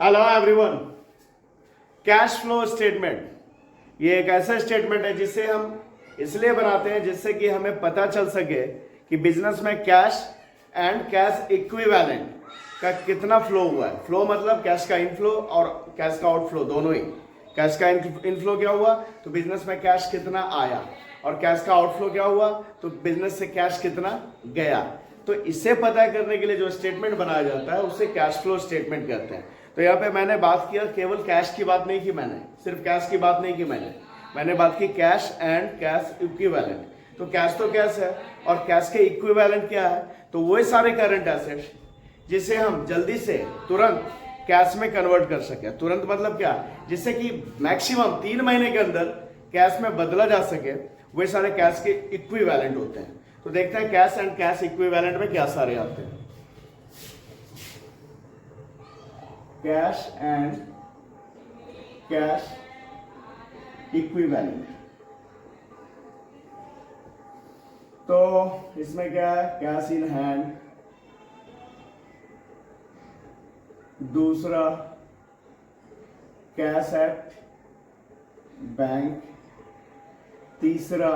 Hello everyone. Cash flow statement ये एक ऐसा स्टेटमेंट है जिसे हम इसलिए बनाते हैं जिससे कि हमें पता चल सके कि बिजनेस में कैश एंड कैश इक्विवेलेंट का कितना फ्लो हुआ है। फ्लो मतलब कैश का इनफ्लो और कैश का आउटफ्लो दोनों ही। कैश का इनफ्लो क्या हुआ तो बिजनेस में कैश कितना आया, और कैश का आउटफ्लो क्या हुआ तो बिजनेस से कैश कितना गया। तो इसे पता करने के लिए जो स्टेटमेंट बनाया जाता है उसे कैश फ्लो स्टेटमेंट कहते हैं। तो यहाँ पे मैंने बात किया, केवल कैश की बात नहीं की मैंने, सिर्फ कैश की बात नहीं की मैंने बात की कैश एंड कैश इक्विवेलेंट। तो कैश है और कैश के इक्विवेलेंट क्या है तो वही सारे करंट एसेट जिसे हम जल्दी से तुरंत कैश में कन्वर्ट कर सके। तुरंत मतलब क्या, जिससे कि मैक्सिमम 3 महीने के अंदर कैश में बदला जा सके, वही सारे कैश के इक्विवेलेंट होते हैं। तो देखते हैं कैश एंड कैश इक्विवेलेंट में क्या सारे आते हैं। कैश एंड कैश इक्विवेलेंट, तो इसमें क्या है, कैश इन हैंड, दूसरा कैश एट बैंक, तीसरा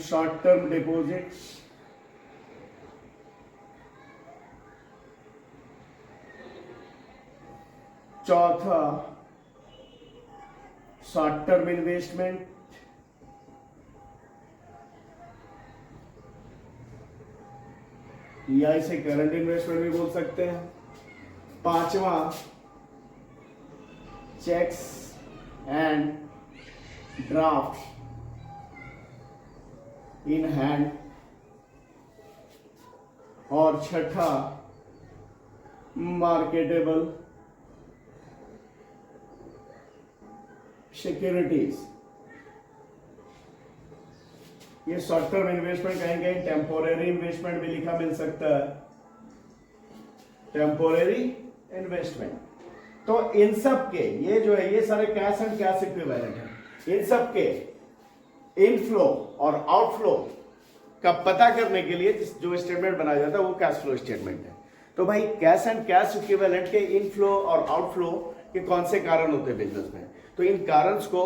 शॉर्ट टर्म डिपॉजिट्स, चौथा शॉर्ट टर्म इन्वेस्टमेंट, या इसे करंट इन्वेस्टमेंट भी बोल सकते हैं, पांचवा cheques and draft in hand, और छठा मार्केटेबल सिक्योरिटीज। ये शॉर्ट टर्म इन्वेस्टमेंट कहीं कहीं टेम्पोरेरी इन्वेस्टमेंट भी लिखा मिल सकता है, टेम्पोरेरी इन्वेस्टमेंट। तो इन सब के ये जो है ये सारे कैश एंड कैश इक्विवेलेंट है। इन सब के इनफ्लो और आउटफ्लो का पता करने के लिए जो स्टेटमेंट बनाया जाता है वो कैश फ्लो स्टेटमेंट है। तो भाई कैश एंड कैश इक्विवेलेंट के इनफ्लो और आउटफ्लो के कौन से कारण होते हैं बिजनेस में, तो इन कारणों को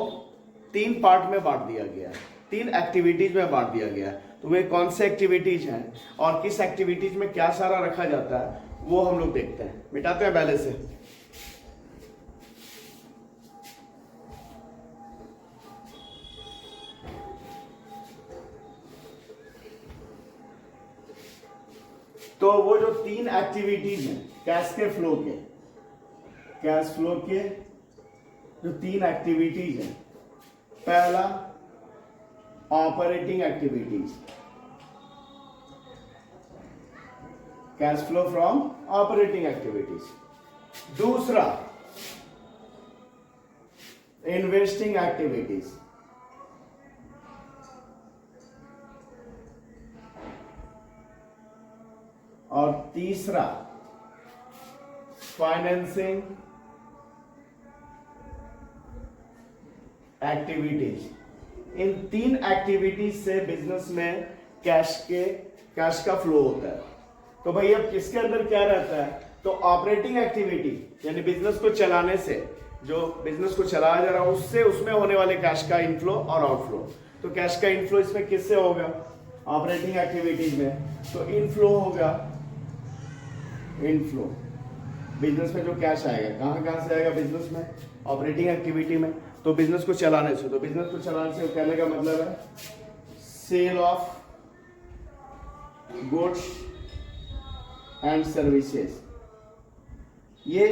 3 पार्ट में बांट दिया गया है, 3 एक्टिविटीज में बांट दिया गया है। तो वे कौन से एक्टिविटीज हैं और किस एक्टिविटीज में क्या सारा रखा जाता है वो हम लोग देखते हैं। मिटाते हैं पहले से। तो वो जो 3 एक्टिविटीज हैं कैश के फ्लो के, कैश फ्लो के जो 3 एक्टिविटीज हैं, पहला operating activities, cash flow from operating activities. दूसरा इन्वेस्टिंग एक्टिविटीज, और तीसरा फाइनेंसिंग एक्टिविटीज। इन 3 एक्टिविटीज से बिजनेस में कैश का फ्लो होता है। तो भाई अब किसके अंदर क्या रहता है, तो ऑपरेटिंग एक्टिविटी यानी बिजनेस को चलाने से, जो बिजनेस को चलाया जा रहा है उससे उसमें होने वाले कैश का इनफ्लो और आउटफ्लो। तो कैश का इनफ्लो इसमें किससे होगा, ऑपरेटिंग एक्टिविटीज में, तो इनफ्लो होगा, इनफ्लो बिजनेस में जो कैश आएगा कहां से आएगा बिजनेस में, ऑपरेटिंग एक्टिविटी में। तो बिजनेस को चलाने से, तो बिजनेस को चलाने से कहने का मतलब है sale of goods and services. ये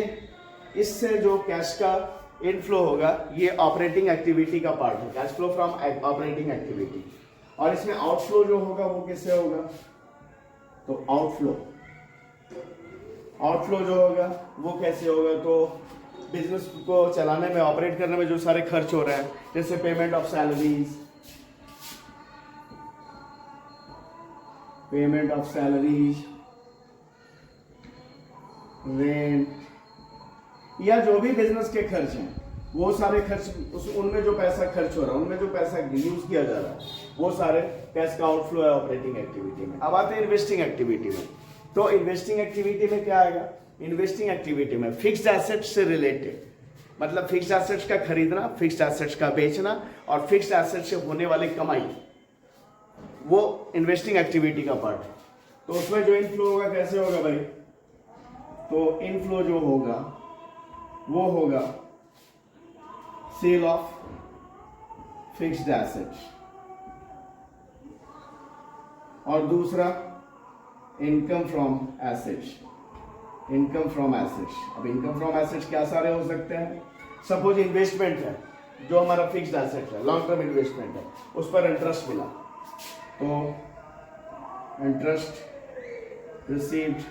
इससे जो कैश का इनफ्लो होगा ये ऑपरेटिंग एक्टिविटी का पार्ट है, cash flow from operating activity. और इसमें आउटफ्लो जो होगा वो किससे होगा, तो आउटफ्लो जो होगा वो कैसे होगा, तो बिजनेस को चलाने में, ऑपरेट करने में जो सारे खर्च हो रहे हैं, जैसे पेमेंट ऑफ सैलरीज, रेंट, या जो भी बिजनेस के खर्च हैं वो सारे खर्च, उनमें जो पैसा खर्च हो रहा है, उनमें जो पैसा यूज किया जा रहा है, वो सारे कैश का आउटफ्लो है ऑपरेटिंग एक्टिविटी में। अब आते हैं इन्वेस्टिंग एक्टिविटी में। तो इन्वेस्टिंग एक्टिविटी में क्या आएगा, इन्वेस्टिंग एक्टिविटी में फिक्स्ड एसेट्स से रिलेटेड, मतलब फिक्स्ड एसेट्स का खरीदना, फिक्स्ड एसेट्स का बेचना और फिक्स्ड एसेट्स से होने वाली कमाई, वो इन्वेस्टिंग एक्टिविटी का पार्ट है। तो उसमें जो इनफ्लो होगा कैसे होगा भाई, तो इनफ्लो जो होगा वो होगा सेल ऑफ फिक्स्ड एसेट्स और दूसरा income from assets. Income from assets, अब इनकम फ्रॉम एसेट्स क्या सारे हो सकते हैं, सपोज इन्वेस्टमेंट है जो हमारा फिक्स्ड एसेट है, लॉन्ग टर्म इन्वेस्टमेंट है, उस पर इंटरेस्ट मिला, तो इंटरेस्ट रिसीव्ड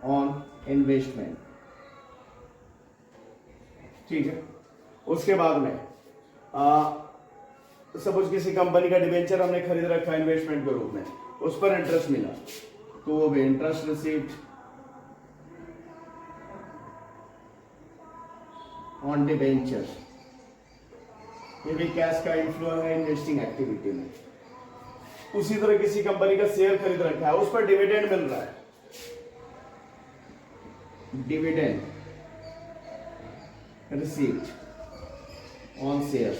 ऑन इन्वेस्टमेंट, ठीक है। उसके बाद में सपोज किसी कंपनी का डिबेंचर हमने खरीद रखा इन्वेस्टमेंट के रूप में, उस पर इंटरेस्ट मिला, तो वो भी इंटरेस्ट रिसीव्ड ऑन डिबेंचर, ये भी कैश का इनफ्लो है इन्वेस्टिंग एक्टिविटी में। उसी तरह किसी कंपनी का शेयर खरीद रखा है, उस पर डिविडेंड मिल रहा है, डिविडेंड रिसीव्ड ऑन शेयर,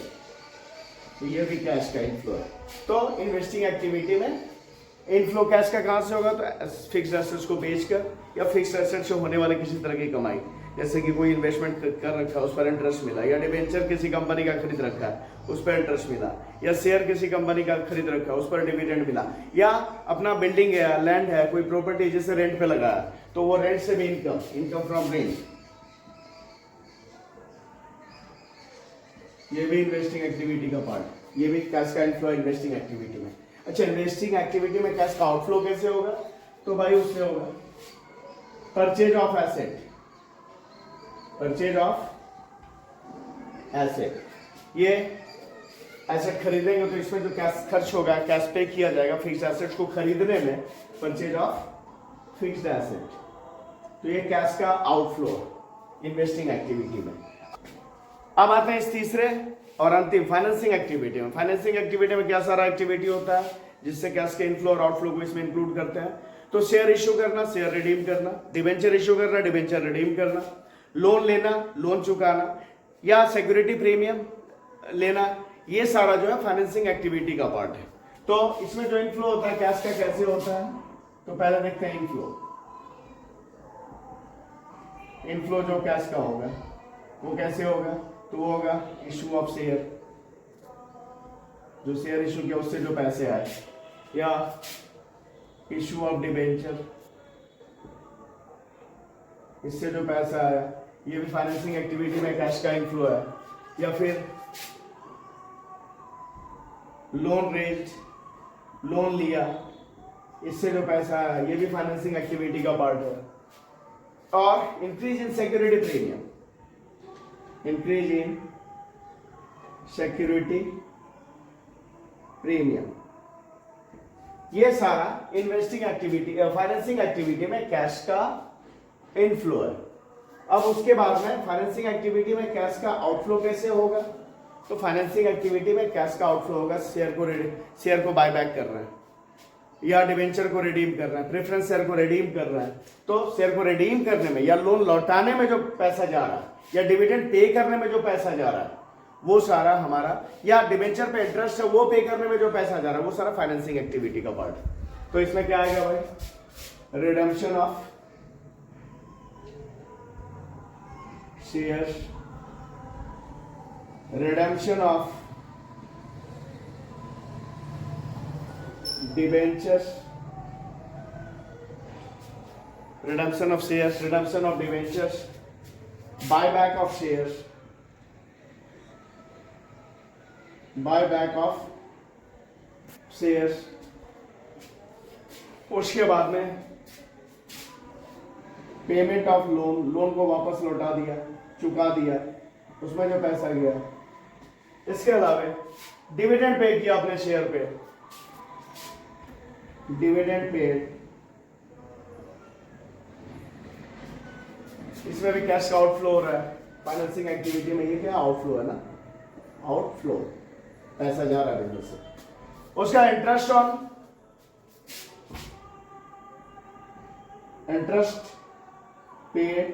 तो ये भी कैश का इनफ्लो है। तो इन्वेस्टिंग एक्टिविटी में इनफ्लो कैश का कहां से होगा, तो फिक्स्ड एसेट्स को बेचकर या फिक्स्ड एसेट्स से होने वाले किसी तरह की कमाई, जैसे कि कोई इन्वेस्टमेंट कर रखा है उस पर इंटरेस्ट मिला, या डिबेंचर किसी कंपनी का खरीद रखा है उस पर इंटरेस्ट मिला, या शेयर किसी कंपनी का खरीद रखा है उस पर डिविडेंड मिला, या अपना बिल्डिंग है, लैंड है, कोई प्रॉपर्टी जिसे रेंट पे लगा है, तो वो रेंट से भी इनकम फ्रॉम रेंट, ये भी इन्वेस्टिंग एक्टिविटी का पार्ट, ये भी कैश का इनफ्लो इन्वेस्टिंग एक्टिविटी में। अच्छा, इन्वेस्टिंग एक्टिविटी में कैश का आउटफ्लो कैसे होगा, तो भाई उससे होगा purchase of asset, purchase of asset, ये एसेट खरीदेंगे तो इसमें जो कैश खर्च होगा, कैश पे किया जाएगा फिक्स्ड एसेट्स को खरीदने में, परचेज ऑफ फिक्स्ड एसेट, तो ये कैश का आउटफ्लो इन्वेस्टिंग एक्टिविटी में। अब आते हैं इस तीसरे और अंतिम फाइनेंसिंग एक्टिविटी में। फाइनेंसिंग एक्टिविटी में क्या सारा एक्टिविटी होता है जिससे कैश के इनफ्लो और आउटफ्लो को इसमें इंक्लूड करते हैं, तो शेयर इश्यू करना, शेयर रिडीम करना, डिबेंचर इश्यू करना, डिबेंचर रिडीम करना, लोन लेना, लोन चुकाना, या सिक्योरिटी प्रीमियम लेना, ये सारा जो है फाइनेंसिंग एक्टिविटी का पार्ट है। तो इसमें जो इनफ्लो होता है कैश का कैसे होता है, तो पहले देखते हैं इनफ्लो। इनफ्लो जो कैश का होगा वो कैसे होगा, तो वो होगा इशू ऑफ शेयर, जो शेयर इशू किया उससे जो पैसे आए, या इशू ऑफ डिबेंचर, इससे जो पैसा आया, ये भी फाइनेंसिंग एक्टिविटी में कैश का इनफ्लो है, या फिर लोन रेज, लोन लिया, इससे जो पैसा आया, ये भी फाइनेंसिंग एक्टिविटी का पार्ट है। और increase in security premium, increase in security premium, ये सारा इन्वेस्टिंग एक्टिविटी फाइनेंसिंग एक्टिविटी में कैश का इनफ्लो है। अब उसके बाद में फाइनेंसिंग एक्टिविटी में कैश का आउटफ्लो कैसे होगा, तो फाइनेंसिंग एक्टिविटी में कैश का आउटफ्लो होगा शेयर को बाय बैक कर रहा है, या डिवेंचर को रिडीम कर रहा है, प्रेफरेंस शेयर को रिडीम कर रहा है, तो शेयर को रिडीम करने में या लोन लौटाने में जो पैसा जा रहा है, या डिविडेंड पे करने में जो पैसा जा रहा है, वो सारा हमारा, या डिवेंचर पे इंटरेस्ट है वो पे करने में जो पैसा जा रहा है, वो सारा फाइनेंसिंग एक्टिविटी का पार्ट है। तो इसमें क्या आएगा भाई, redemption of share, redemption of debentures, redemption of shares, redemption of debentures, buyback of shares, buyback of shares, उसके बाद में पेमेंट ऑफ लोन, लोन को वापस लौटा दिया, चुका दिया, उसमें जो पैसा गया। इसके अलावा डिविडेंड पे किया अपने शेयर पे, डिविडेंड पेड, इसमें भी कैश का आउटफ्लो हो रहा है फाइनेंसिंग एक्टिविटी में। ये क्या आउटफ्लो है ना, आउटफ्लो, पैसा जा रहा है बिजनेस से। उसका interest on paid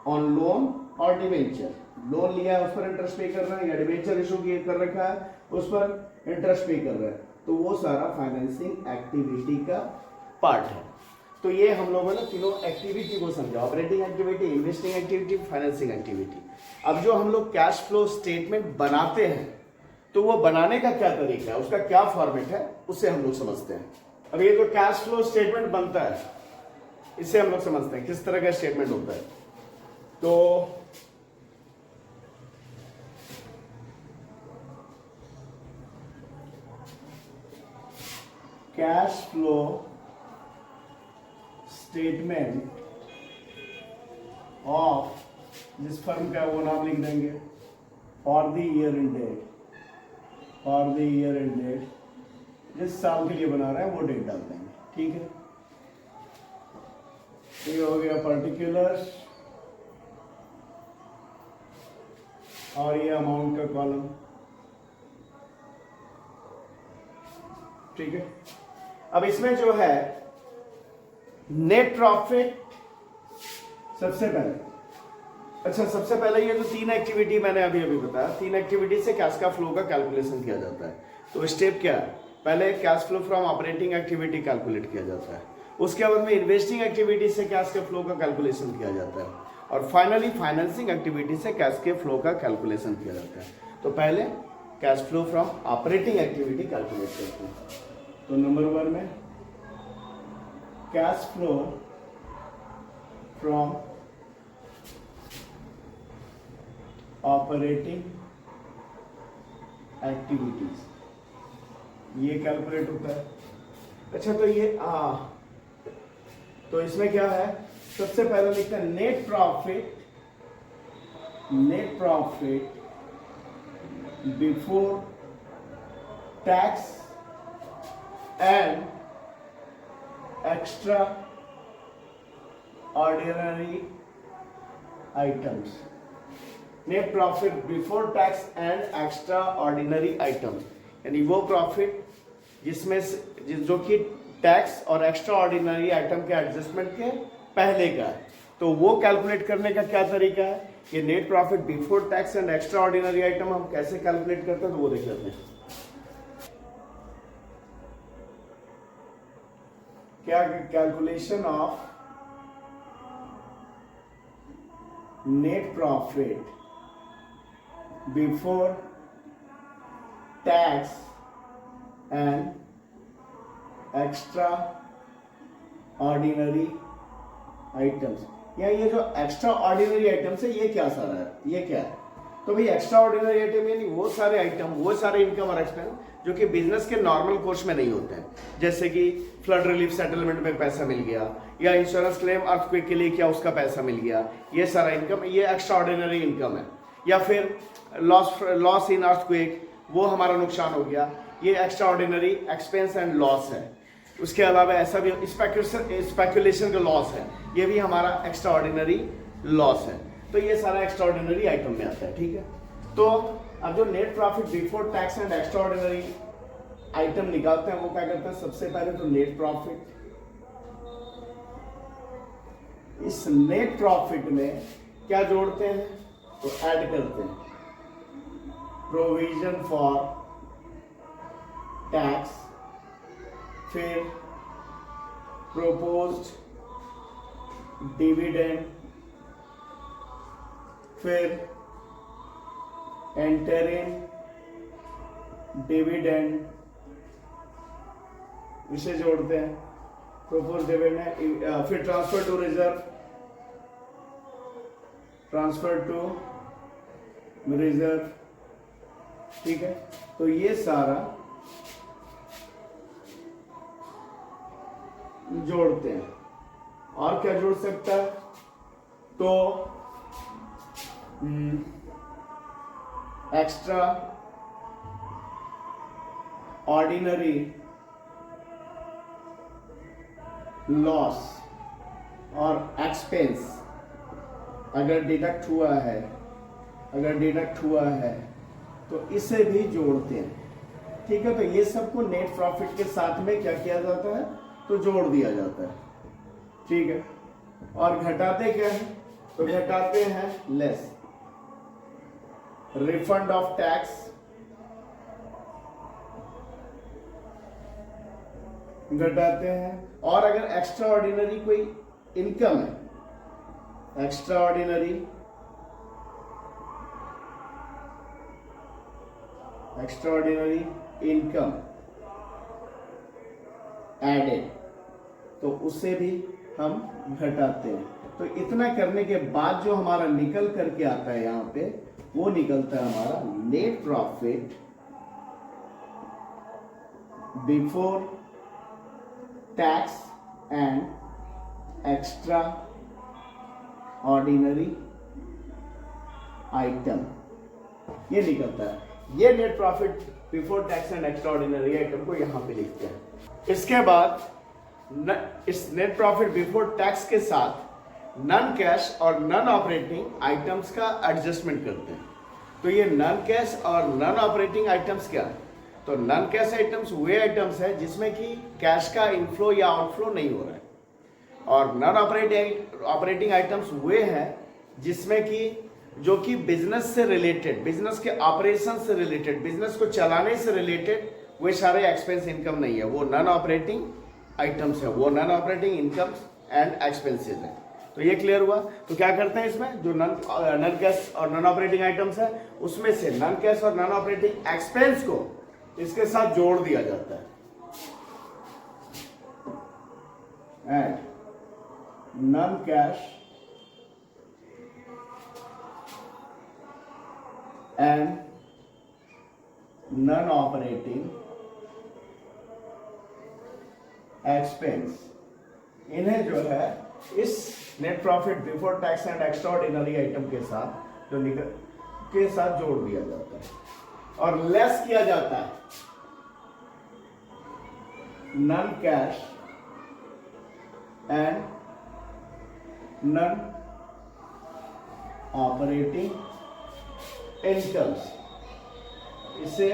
on loan और डिवेंचर, लोन लिया है उस पर इंटरेस्ट पे कर रहा है, या डिवेंचर इशू कर रखा है उस पर इंटरेस्ट पे कर रहा है, तो वो सारा फाइनेंसिंग एक्टिविटी का पार्ट है। तो ये हम लोगों ने तीनों एक्टिविटी को समझा, operating activity, investing activity, financing activity. अब जो हम लोग कैश फ्लो स्टेटमेंट बनाते हैं तो वो बनाने का क्या तरीका है, उसका क्या फॉर्मेट है, उससे हम लोग समझते हैं। अब ये जो कैश फ्लो स्टेटमेंट बनता है इससे हम लोग समझते हैं किस तरह का स्टेटमेंट होता है। तो कैश फ्लो स्टेटमेंट ऑफ, जिस फर्म का वो नाम लिख देंगे, for the year end date, for the year end date, जिस साल के लिए बना रहे हैं वो डेट डाल देंगे, ठीक है। ये हो गया पर्टिकुलर, और ये अमाउंट का कॉलम, ठीक है। अब इसमें जो है नेट प्रॉफिट सबसे पहले, अच्छा सबसे पहले ये जो तीन एक्टिविटी मैंने अभी बताया, तीन एक्टिविटी से कैश का फ्लो का कैलकुलेशन किया जाता है। तो स्टेप क्या है, पहले cash flow from operating activity calculate किया जाता है, उसके बाद में इन्वेस्टिंग एक्टिविटी से कैश के फ्लो का कैलकुलेशन किया जाता है, और फाइनली फाइनेंसिंग एक्टिविटी से कैश के फ्लो का कैलकुलेशन किया जाता है। तो पहले cash flow from operating activity calculate करते हैं। तो नंबर 1 में cash flow from operating activities, ये कैलकुलेट होता है। अच्छा तो ये तो इसमें क्या है, सबसे पहले लिखते हैं net profit, net profit before tax and extra ordinary items, net profit before tax and extra ordinary items, यानी वो प्रॉफिट जिसमें जो कि टैक्स और एक्स्ट्रा ऑर्डिनरी आइटम के एडजस्टमेंट के पहले का है। तो वो कैलकुलेट करने का क्या तरीका है, कि net profit before tax and extraordinary item हम कैसे कैलकुलेट करते हैं, तो वो देख लेते हैं। क्या calculation of net profit before tax and extra ordinary items, या ये जो एक्स्ट्रा ऑर्डिनरी आइटम्स है ये क्या सारा है, ये क्या है। तो भाई एक्स्ट्रा ऑर्डिनरी आइटम यानी वो सारे आइटम, वो सारे इनकम और एक्सपेंस जो कि बिजनेस के नॉर्मल कोर्स में नहीं होते हैं, जैसे कि फ्लड रिलीफ सेटलमेंट में पैसा मिल गया, या इंश्योरेंस क्लेम अर्थक्वेक के लिए क्या उसका पैसा मिल गया, ये सारा इनकम, ये एक्स्ट्रा ऑर्डिनरी इनकम है। या फिर लॉस इन अर्थक्वेक, वो हमारा नुकसान हो गया, ये extra ordinary expense and loss है। उसके अलावा ऐसा भी स्पेकुलेशन का लॉस है, ये भी हमारा एक्स्ट्रा ऑर्डिनरी लॉस है। तो ये सारा एक्स्ट्रा ऑर्डिनरी आइटम में आता है, ठीक है। तो अब जो net profit before tax and extraordinary item निकालते हैं वो क्या करते हैं, सबसे पहले तो नेट प्रॉफिट, इस नेट प्रॉफिट में क्या जोड़ते हैं, तो ऐड करते हैं प्रोविजन फॉर टैक्स, फिर प्रोपोज्ड डिविडेंड, फिर एंटरिंग डिविडेंड, इसे जोड़ते हैं प्रोपोज डिविडेंड, फिर transfer to reserve, transfer to reserve, ठीक है। तो ये सारा जोड़ते हैं। और क्या जोड़ सकता है, तो एक्स्ट्रा ऑर्डिनरी लॉस और एक्सपेंस अगर डिडक्ट हुआ है, तो इसे भी जोड़ते हैं, ठीक है। तो ये सबको नेट प्रॉफिट के साथ में क्या किया जाता है, तो जोड़ दिया जाता है, ठीक है। और घटाते क्या है, तो घटाते हैं लेस, रिफंड ऑफ टैक्स, घटाते हैं। और अगर एक्स्ट्रा ऑर्डिनरी कोई इनकम है, एक्स्ट्रा ऑर्डिनरी इनकम एडेड, तो उसे भी हम घटाते हैं। तो इतना करने के बाद जो हमारा निकल करके आता है यहां पे, वो निकलता है हमारा net profit before tax and extraordinary item, ये निकलता है। ये net profit before tax and extraordinary item को यहां पे लिखते हैं। इसके बाद इस नेट प्रॉफिट बिफोर टैक्स के साथ नॉन कैश और नॉन ऑपरेटिंग आइटम्स का एडजस्टमेंट करते हैं। तो ये नॉन कैश और नॉन ऑपरेटिंग आइटम्स क्या है, तो नॉन कैश आइटम्स वे आइटम्स है जिसमें कि कैश का इनफ्लो या आउटफ्लो नहीं हो रहा है, और नॉन ऑपरेटिंग आइटम्स वे हैं जिसमें कि जो कि बिजनेस से रिलेटेड, बिजनेस के ऑपरेशन से रिलेटेड, बिजनेस को चलाने से रिलेटेड वे सारे एक्सपेंस इनकम नहीं है, वो नॉन ऑपरेटिंग आइटम्स है, वो non operating incomes and expenses है। तो ये क्लियर हुआ। तो क्या करते हैं इसमें, जो नॉन कैश और नॉन ऑपरेटिंग आइटम्स है उसमें से नॉन कैश और नॉन ऑपरेटिंग एक्सपेंस को इसके साथ जोड़ दिया जाता है, and non cash and non operating expense, इन्हें जो है इस net profit before tax and extraordinary item के साथ जो निकल के साथ जोड़ दिया जाता है और लेस किया जाता है non cash and non operating incomes, इसे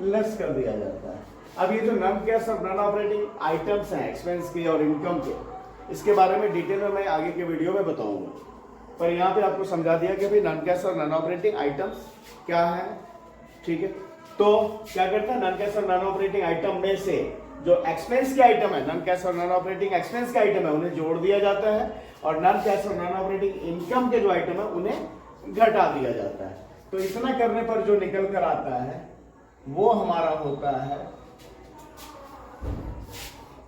लेस कर दिया जाता है। अब ये जो नॉन कैश और नॉन ऑपरेटिंग आइटम्स हैं एक्सपेंस के और इनकम के, इसके बारे में डिटेल में मैं आगे के वीडियो में बताऊंगा, पर यहाँ पे आपको समझा दिया कि भाई नॉन कैश और नॉन ऑपरेटिंग आइटम्स क्या है। ठीक है, तो क्या करते हैं, नॉन कैश और नॉन ऑपरेटिंग आइटम में से जो एक्सपेंस के आइटम है, नॉन कैश और नॉन ऑपरेटिंग एक्सपेंस के आइटम है उन्हें जोड़ दिया जाता है, और नॉन कैश और नॉन ऑपरेटिंग इनकम के जो आइटम है उन्हें घटा दिया जाता है। तो इतना करने पर जो निकल कर आता है वो हमारा होता है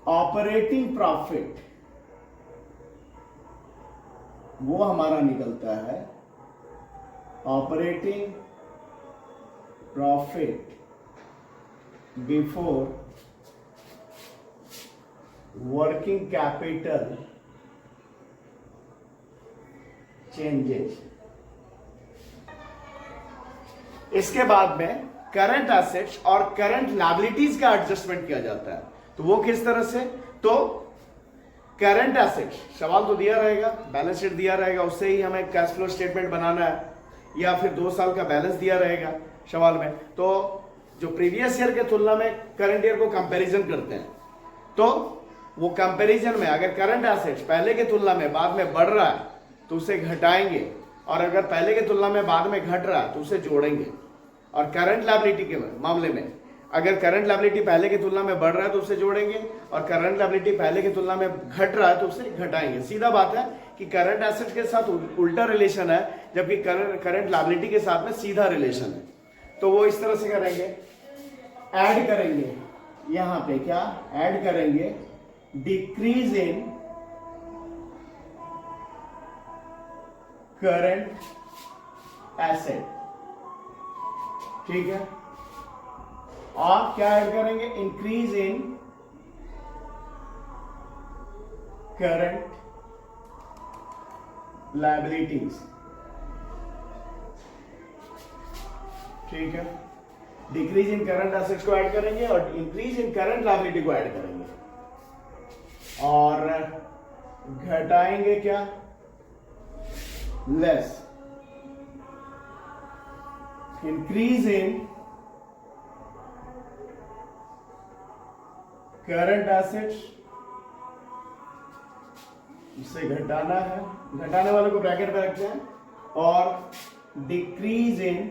ऑपरेटिंग प्रॉफिट, वो हमारा निकलता है operating profit before working capital changes. इसके बाद में करंट एसेट्स और करंट लायबिलिटीज का एडजस्टमेंट किया जाता है। तो वो किस तरह से, तो करंट एसेट्स, सवाल तो दिया रहेगा, बैलेंस शीट दिया रहेगा, उससे ही हमें कैश फ्लो स्टेटमेंट बनाना है, या फिर 2 साल का बैलेंस दिया रहेगा सवाल में, तो जो प्रीवियस ईयर के तुलना में करंट ईयर को कंपैरिजन करते हैं, तो वो कंपैरिजन में अगर करंट एसेट्स पहले के तुलना में बाद में बढ़ रहा है तो उसे घटाएंगे, और अगर पहले के तुलना में बाद में घट रहा है तो उसे जोड़ेंगे। और करंट लायबिलिटी के मामले में अगर करंट लायबिलिटी पहले की तुलना में बढ़ रहा है तो उसे जोड़ेंगे, और करंट लायबिलिटी पहले की तुलना में घट रहा है तो उसे घटाएंगे। सीधा बात है कि करंट एसेट के साथ उल्टा रिलेशन है, जबकि करंट लायबिलिटी के साथ में सीधा रिलेशन है। तो वो इस तरह से करेंगे, ऐड करेंगे, यहां पे क्या ऐड करेंगे, डिक्रीज इन करंट एसेट, ठीक है, और क्या ऐड करेंगे, इंक्रीज इन करंट लायबिलिटीज, ठीक है, डिक्रीज इन करंट एसेट्स को ऐड करेंगे और इंक्रीज इन करंट लायबिलिटी को ऐड करेंगे, और घटाएंगे क्या, less, increase in current assets इसे घटाना है, घटाने वाले को ब्रैकेट में रखते हैं, और डिक्रीज इन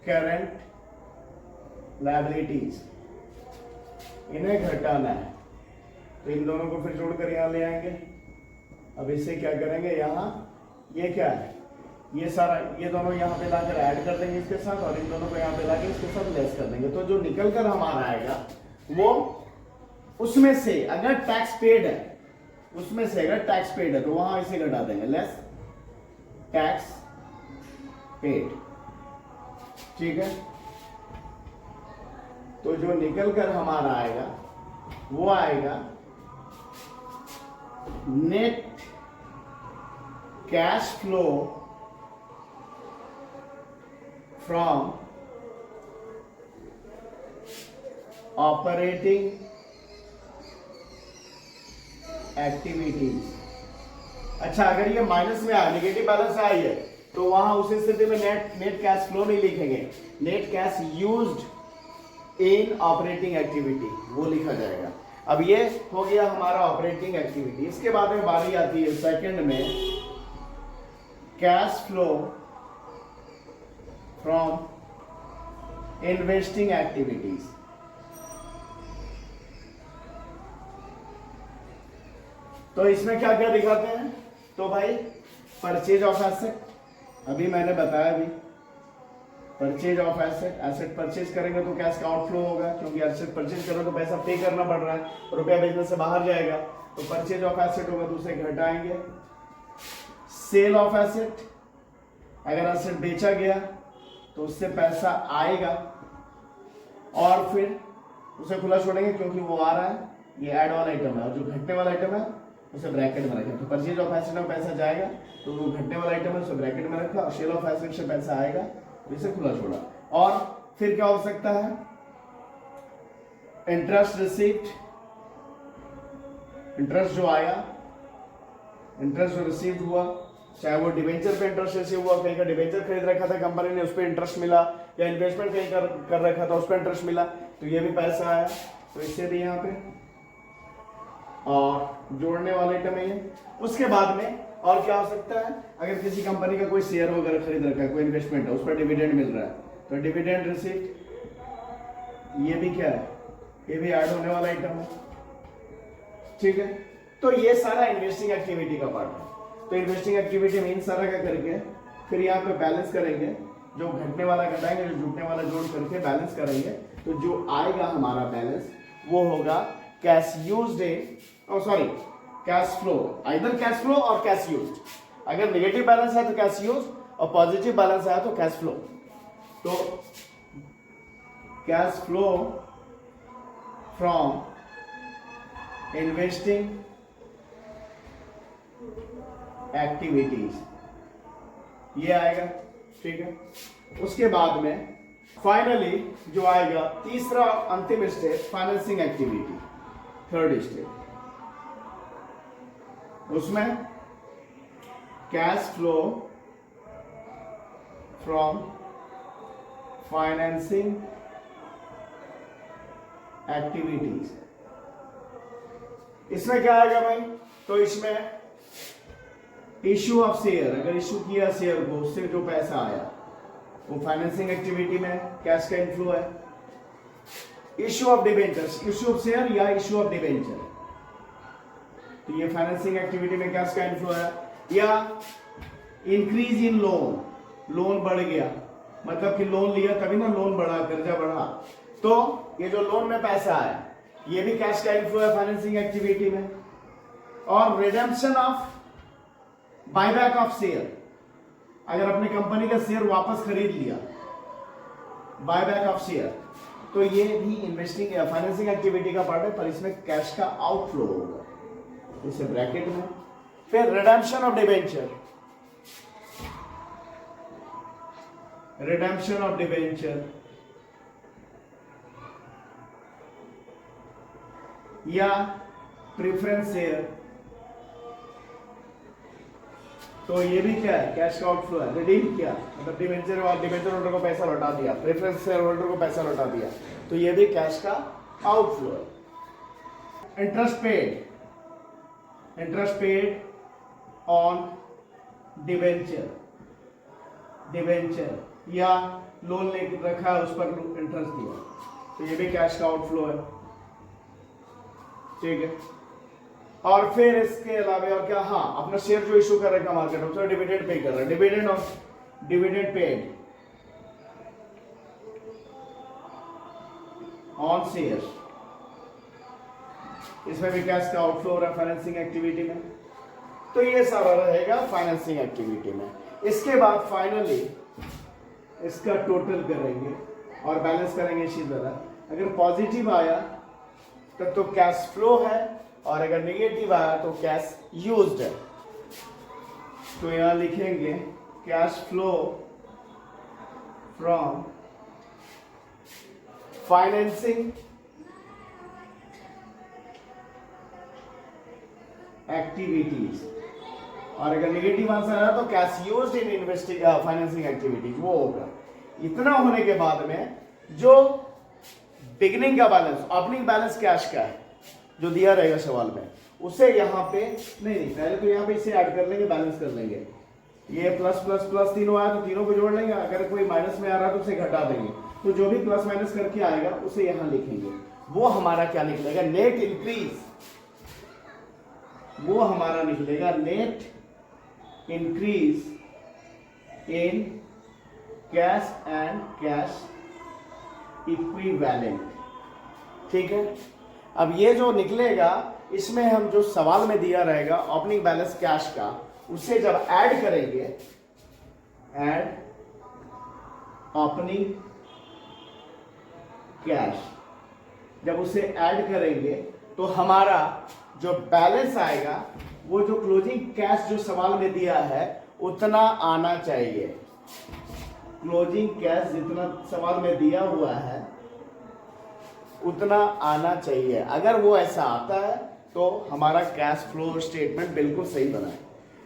करंट लायबिलिटीज, इन्हें घटाना है। तो इन दोनों को फिर जोड़कर यहां ले आएंगे। अब इसे क्या करेंगे, यहां ये क्या है, ये सारा, ये दोनों यहाँ पे लाकर ऐड कर देंगे इसके साथ, और इन दोनों को यहाँ पे लाके इसके साथ लेस कर देंगे। तो जो निकल कर हमारा आएगा वो उसमें से, अगर टैक्स पेड है, उसमें से अगर टैक्स पेड है तो वहां इसे घटा देंगे, लेस टैक्स पेड। ठीक है, तो जो निकल कर हमारा आएगा वो आएगा net cash flow from operating activities. अच्छा, अगर ये माइनस में आया, नेगेटिव बैलेंस आई है, तो वहां उस स्थिति में नेट कैश फ्लो नहीं लिखेंगे, net cash used in operating activity वो लिखा जाएगा। अब ये हो गया हमारा ऑपरेटिंग एक्टिविटी। इसके बाद में बारी आती है सेकंड में, cash flow from investing activities. तो इसमें क्या क्या दिखाते हैं, तो भाई परचेज ऑफ एसेट, अभी मैंने बताया भी, purchase of asset, asset purchase करेंगे तो कैश का आउटफ्लो होगा, क्योंकि एसेट परचेज करें तो पैसा पे करना पड़ रहा है, रुपया बिजनेस से बाहर जाएगा, तो परचेज ऑफ एसेट होगा तो उसे घटाएंगे। सेल ऑफ एसेट, अगर एसेट बेचा गया तो उससे पैसा आएगा, और फिर उसे खुला छोड़ेंगे क्योंकि वो आ रहा है, ये ऐड वाला आइटम है, और जो घटने वाला आइटम है उसे ब्रैकेट में रखें। तो परचेज ऑफ एसेट में पैसा जाएगा तो वो घटने वाला आइटम है, उसे ब्रैकेट में रखा, और सेल ऑफ एसेट से पैसा आएगा तो इसे खुला छोड़ा। और फिर क्या हो सकता है, इंटरेस्ट रिसीव्ड, इंटरेस्ट जो आया, इंटरेस्ट जो रिसीव हुआ, चाहे वो डिवेंचर पे इंटरेस्ट रिसीव हुआ, कहीं का डिवेंचर खरीद रखा था कंपनी ने, उस पर इंटरेस्ट मिला, या इन्वेस्टमेंट कहीं कर रखा था उस पर इंटरेस्ट मिला, तो ये भी पैसा आया, तो इससे भी यहाँ पे, और जोड़ने वाले आइटम है ये। उसके बाद में और क्या हो सकता है, अगर किसी कंपनी का कोई शेयर वगैरह खरीद रखा है, कोई इन्वेस्टमेंट है, उस पर डिविडेंड मिल रहा है, तो डिविडेंड रिसीव्ड, ये भी क्या है, ये भी ऐड होने वाला आइटम है। ठीक है, तो ये सारा इन्वेस्टिंग एक्टिविटी का पार्ट है। तो इन्वेस्टिंग एक्टिविटी में इन सारा का करके फिर यहाँ पे बैलेंस करेंगे, जो घटने वाला घटाएंगे, जो जुटने वाला जोड़ करके बैलेंस करेंगे, तो जो आएगा हमारा बैलेंस वो होगा cash used in, sorry cash flow, either cash flow और कैश यूज्ड। अगर नेगेटिव बैलेंस है तो कैश यूज, और पॉजिटिव बैलेंस है तो कैश फ्लो। तो cash flow from investing activities, ये आएगा। ठीक है, उसके बाद में फाइनली जो आएगा तीसरा अंतिम step, financing activity, third step, उसमें cash flow from financing activities. इसमें क्या आएगा भाई, तो इसमें इश्यू ऑफ शेयर, अगर इश्यू किया शेयर को, उससे जो पैसा आया वो फाइनेंसिंग एक्टिविटी में कैश का इनफ्लो है। Issue of debentures, issue of share या इश्यू ऑफ डिबेंचर, तो ये फाइनेंसिंग एक्टिविटी में कैश का इनफ्लो है। या इंक्रीज इन लोन, लोन बढ़ गया, मतलब कि लोन लिया तभी ना लोन बढ़ा, कर्जा बढ़ा, तो ये जो लोन में पैसा आया ये भी कैश का इनफ्लो है फाइनेंसिंग एक्टिविटी में। और redemption of, buyback of share, अगर अपनी कंपनी का शेयर वापस खरीद लिया, बायबैक ऑफ शेयर, तो ये भी इन्वेस्टिंग या फाइनेंसिंग एक्टिविटी का पार्ट है, पर इसमें कैश का आउटफ्लो होगा, इसे ब्रैकेट में। फिर redemption of debenture, redemption of debenture या प्रेफरेंस शेयर, तो ये भी क्या है, कैश का आउटफ्लो है। रिडीम किया मतलब डिबेंचर होल्डर को पैसा लौटा दिया, प्रेफरेंस शेयर होल्डर को पैसा लौटा दिया, तो ये भी कैश का आउटफ्लो है। इंटरेस्ट पेड ऑन डिवेंचर या लोन ले रखा है उस पर इंटरेस्ट दिया, तो ये भी कैश का आउटफ्लो है। ठीक है, और फिर इसके अलावा और क्या, हाँ अपना शेयर जो इशू कर रखा मार्केट में, तो डिविडेंड पे कर रहा है, डिविडेंड पेड ऑन शेयर, इसमें भी कैश का आउटफ्लो हो रहा है फाइनेंसिंग एक्टिविटी में। तो ये सारा रहेगा फाइनेंसिंग एक्टिविटी में। इसके बाद फाइनली इसका टोटल करेंगे और बैलेंस करेंगे इसी तरह। अगर पॉजिटिव आया तब तो कैश फ्लो है, और अगर नेगेटिव आया तो कैश यूज्ड है। तो यहां लिखेंगे cash flow from financing activities, और अगर नेगेटिव आंसर आया तो cash used in investing financing activities वो होगा। इतना होने के बाद में जो बिगिनिंग का बैलेंस, ओपनिंग बैलेंस कैश का है जो दिया रहेगा सवाल में, उसे यहाँ पे नहीं पहले तो यहाँ पे इसे ऐड कर लेंगे, बैलेंस कर लेंगे। ये प्लस प्लस प्लस तीनों आया तो तीनों को जोड़ लेंगे, अगर कोई माइनस में आ रहा है तो उसे घटा देंगे। तो जो भी प्लस माइनस करके आएगा उसे यहाँ लिखेंगे, वो हमारा क्या निकलेगा, नेट इंक्रीज, वो हमारा निकलेगा net increase in cash and cash equivalent. ठीक है, अब ये जो निकलेगा इसमें हम जो सवाल में दिया रहेगा ओपनिंग बैलेंस कैश का, उसे जब ऐड करेंगे, ऐड ओपनिंग कैश, जब उसे ऐड करेंगे तो हमारा जो बैलेंस आएगा वो जो क्लोजिंग कैश जो सवाल में दिया है उतना आना चाहिए। क्लोजिंग कैश जितना सवाल में दिया हुआ है उतना आना चाहिए। अगर वो ऐसा आता है तो हमारा कैश फ्लो स्टेटमेंट बिल्कुल सही बना है।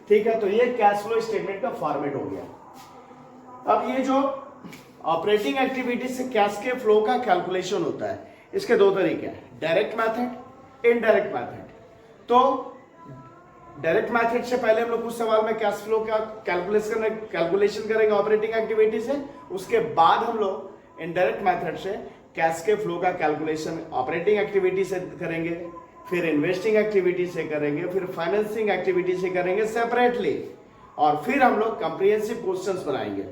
ठीक है, तो ये कैश फ्लो स्टेटमेंट का फॉर्मेट हो गया। अब ये जो ऑपरेटिंग एक्टिविटी से कैश के फ्लो का कैलकुलेशन होता है, इसके दो तरीके हैं, डायरेक्ट मेथड, इनडायरेक्ट मेथड। तो डायरेक्ट मेथड से पहले हम लोग कुछ सवाल में कैश फ्लो का कैलकुलेशन करेंगे ऑपरेटिंग एक्टिविटी से, उसके बाद हम लोग इनडायरेक्ट मेथड से कैश के फ्लो का कैलकुलेशन ऑपरेटिंग एक्टिविटी से करेंगे, फिर इन्वेस्टिंग एक्टिविटी से करेंगे, फिर फाइनेंसिंग एक्टिविटी से करेंगे सेपरेटली, और फिर हम लोग कॉम्प्रिहेंसिव क्वेश्चंस बनाएंगे।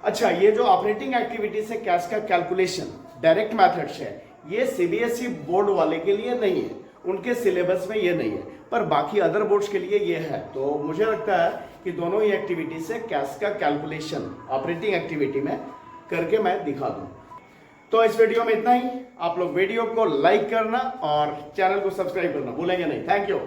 अच्छा, ये जो ऑपरेटिंग एक्टिविटी से कैश का कैलकुलेशन डायरेक्ट मेथड से, ये सीबीएसई बोर्ड वाले के लिए नहीं है, उनके सिलेबस में ये नहीं है, पर बाकी अदर बोर्ड्स के लिए ये है। तो मुझे लगता है कि दोनों ही एक्टिविटी से कैश का कैलकुलेशन ऑपरेटिंग एक्टिविटी में करके मैं दिखा दूं। तो इस वीडियो में इतना ही। आप लोग वीडियो को लाइक करना और चैनल को सब्सक्राइब करना भूलेंगे नहीं। Thank you.